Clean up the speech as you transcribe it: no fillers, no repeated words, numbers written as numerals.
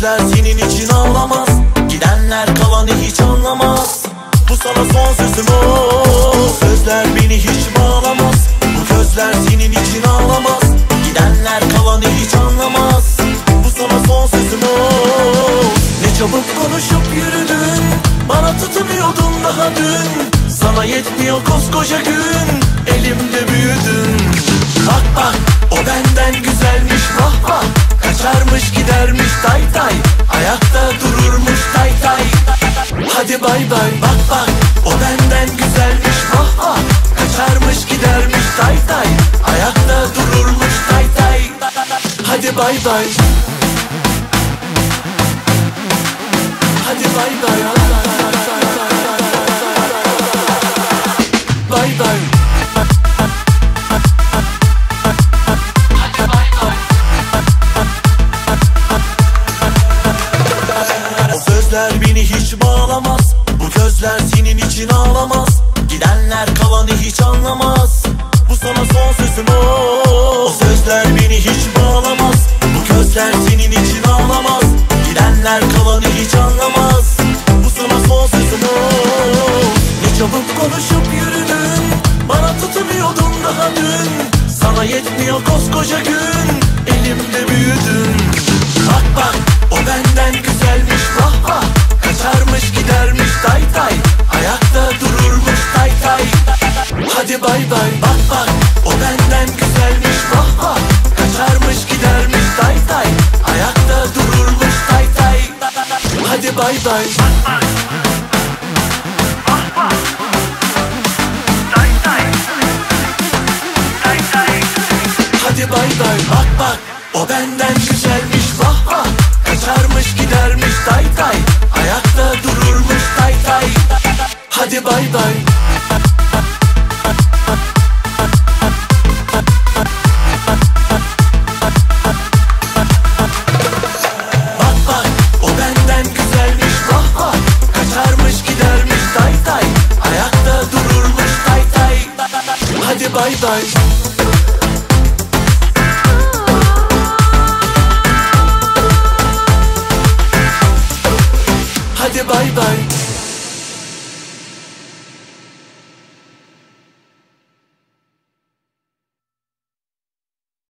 gözler senin için ağlamaz. Gidenler kalanı hiç anlamaz. Bu sana son sözüm o. Sözler beni hiç bağlamaz. Bu gözler senin için ağlamaz. Gidenler kalanı hiç anlamaz. Bu sana son sözüm o. Ne çabuk konuşup yürüdün, bana tutunuyordun daha dün. Sana yetmiyor koskoca gün, elimde büyüdün. Bak bak, o benden güzelmiş vah vah. Kaçarmış gidermiş tay tay, ayakta dururmuş tay tay. Hadi bay bay. Bak bak, o benden güzelmiş vah vah. Kaçarmış gidermiş tay tay, ayakta dururmuş tay tay. Hadi bay bay. Hadi bay bay. Bay bay. O sözler beni hiç bağlamaz. Bu gözler senin için ağlamaz. Gidenler kalanı hiç anlamaz. Bu sana son sözüm o. O sözler beni hiç bağlamaz. Bu gözler senin için ağlamaz. Gidenler kalanı hiç anlamaz. Bu sana son sözüm o. Ne çabuk konuşup yürüdün, bana tutunuyordun daha dün. Sana yetmiyor koskoca gün, elimde büyüdün. Bak bak, o benden güzelmiş vah vah. Kaçarmış gidermiş tay tay, ayakta dururmuş tay tay. Hadi bay bay. Bak bak, o benden güzelmiş vah vah. Kaçarmış gidermiş tay tay, ayakta dururmuş tay tay. Hadi bay bay. Hadi bay bay. Bak bak, o benden güzelmiş vah vah. Kaçarmış gidermiş tay tay, ayakta dururmuş tay tay. Hadi bay bay. Bak bak, o benden güzelmiş vah vah. Kaçarmış gidermiş tay tay, ayakta dururmuş tay tay. Hadi bay bay.